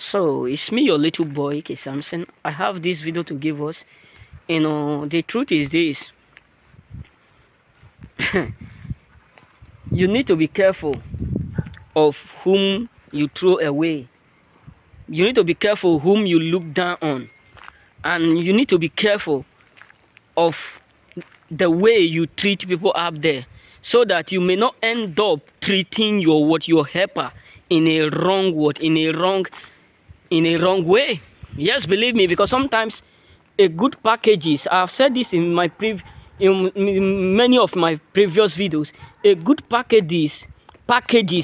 So it's me, your little boy, K. Samson. I have this video to give us. The truth is this: you need to be careful of whom you throw away. You need to be careful whom you look down on, and you need to be careful of the way you treat people up there, so that you may not end up treating your helper in a wrong word, in a wrong way. Yes, believe me, because sometimes a good packages, I've said this in in many of my previous videos, a good packages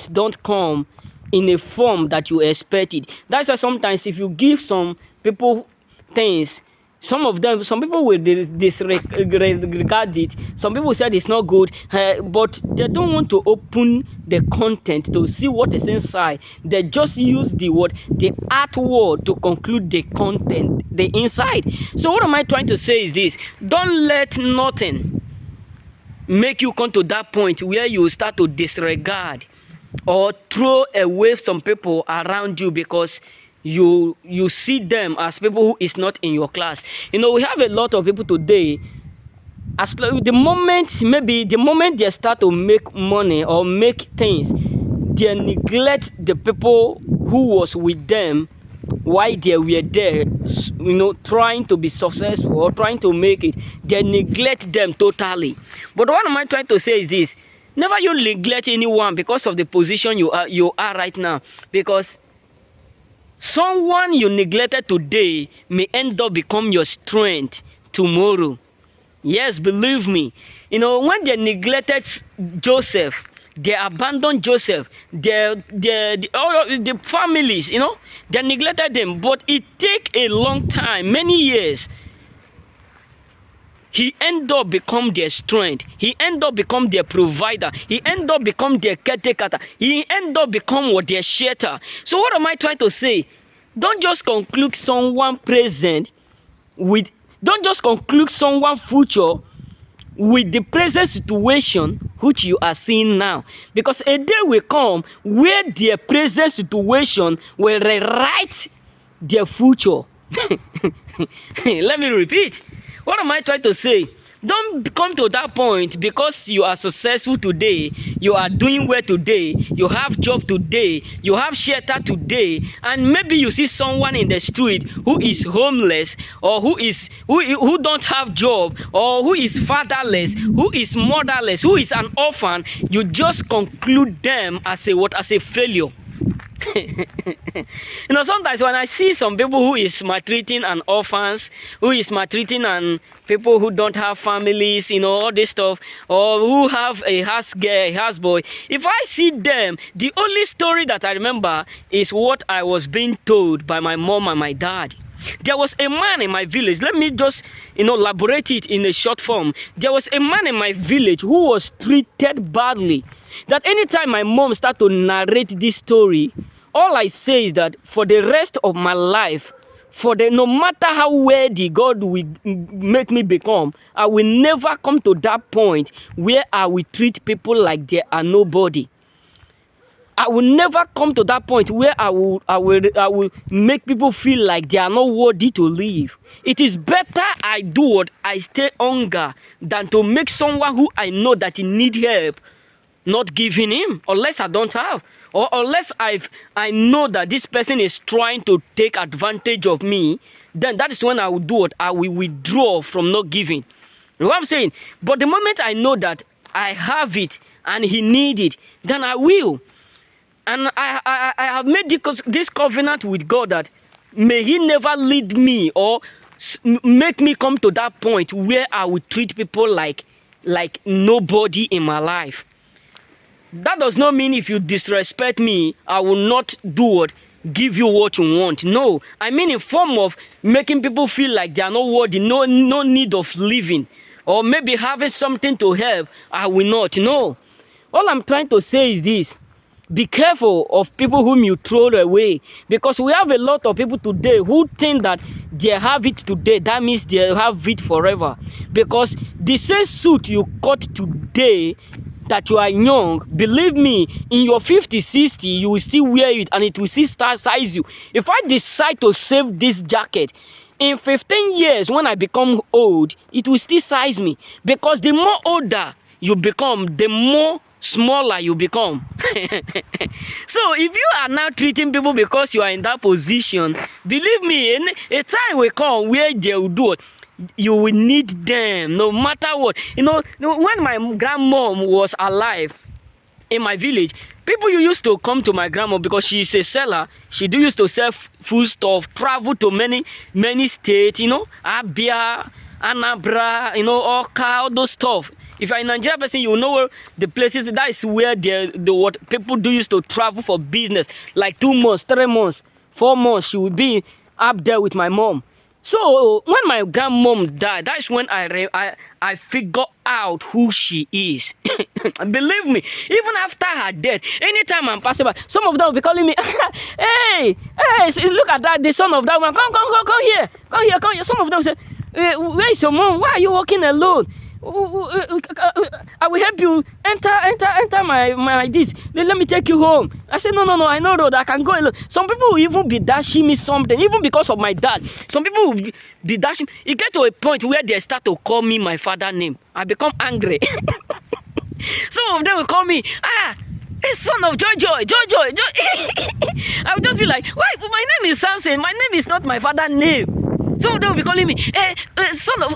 don't come in a form that you expected. That's why sometimes if you give some people things, some people will disregard it. Some people said it's not good, but they don't want to open the content to see what is inside. They just use the art word to conclude the content, the inside. So what am I trying to say is this: don't let nothing make you come to that point where you start to disregard or throw away some people around you because you see them as people who is not in your class. We have a lot of people today, the moment they start to make money or make things, they neglect the people who was with them while they were there, trying to be successful or trying to make it. They neglect them totally. But what am I trying to say is this: never you neglect anyone because of the position you are right now, because someone you neglected today may end up become your strength tomorrow. Yes, believe me. When they neglected Joseph, they abandoned Joseph, all the families, they neglected them. But it take a long time, many years. He end up become their strength. He end up become their provider. He end up become their caretaker. He end up become their shelter. So what am I trying to say? Don't just conclude someone present with, don't just conclude someone future with the present situation which you are seeing now. Because a day will come where their present situation will rewrite their future. Let me repeat. What am I trying to say? Don't come to that point because you are successful today, you are doing well today, you have job today, you have shelter today, and maybe you see someone in the street who is homeless, or who don't have job, or who is fatherless, who is motherless, who is an orphan. You just conclude them as a failure. Sometimes when I see some people who is maltreating and orphans, who is maltreating and people who don't have families, all this stuff, or who have a house girl, a house boy, if I see them, the only story that I remember is what I was being told by my mom and my dad. There was a man in my village. Let me just, elaborate it in a short form. There was a man in my village who was treated badly. That anytime my mom started to narrate this story, all I say is that for the rest of my life, no matter how worthy God will make me become, I will never come to that point where I will treat people like they are nobody. I will never come to that point where I will make people feel like they are not worthy to live. It is better I do what I stay hunger than to make someone who I know that he need help not giving him, unless I don't have, or unless I know that this person is trying to take advantage of me. Then that is when I will do what I will withdraw from not giving. You know what I'm saying? But the moment I know that I have it and he need it, then I will. And I have made this covenant with God that may he never lead me or make me come to that point where I will treat people like nobody in my life. That does not mean if you disrespect me, I will not give you what you want. No, I mean in form of making people feel like they are not worthy, no need of living, or maybe having something to help. I will not. No. All I'm trying to say is this: be careful of people whom you throw away, because we have a lot of people today who think that they have it today, that means they have it forever. Because the same suit you cut today that you are young, believe me, in your 50, 60, you will still wear it and it will still start size you. If I decide to save this jacket, in 15 years when I become old, it will still size me, because the more older you become, the more smaller you become. So if you are now treating people because you are in that position, believe me, a time will come where they will do it. You will need them no matter what. When my grandmom was alive in my village, people used to come to my grandma because she is a seller. She used to sell food stuff, travel to many states, Abia, Anambra, Oka, all those stuff. If you're a Nigerian person, you know where the places, that is where what people used to travel for business. Like 2 months, 3 months, 4 months, she would be up there with my mom. So when my grandmom died, that's when I figured out who she is. Believe me, even after her death, anytime I'm passing by, some of them will be calling me, hey, look at that, the son of that one, come here. Some of them say, where is your mom? Why are you walking alone? I will help you enter my this. Let me take you home. I said, no, I know road. I can go alone. Some people will even be dashing me something, even because of my dad. Some people will be dashing. It get to a point where they start to call me my father's name. I become angry. Some of them will call me, hey, son of Joy. I would just be like, why? My name is Samson. My name is not my father's name. Some of them will be calling me, son of,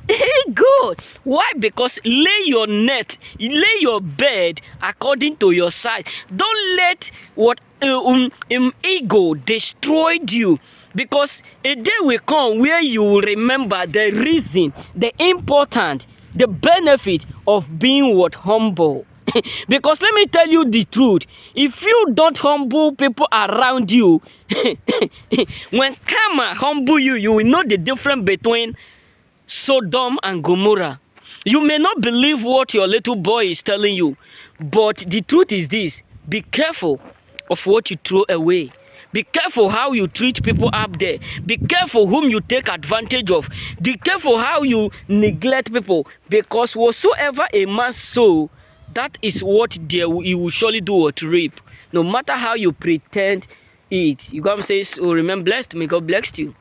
God. Why? Because lay your bed according to your size. Don't let what ego destroyed you. Because a day will come where you will remember the reason, the important, the benefit of being humble. Because let me tell you the truth, if you don't humble people around you, when karma humble you, you will know the difference between Sodom and Gomorrah. You may not believe what your little boy is telling you, but the truth is this: be careful of what you throw away. Be careful how you treat people up there. Be careful whom you take advantage of. Be careful how you neglect people, because whatsoever a man sow, that is what he will surely do or to reap. No matter how you pretend it. You got to say, so remain blessed. May God bless you.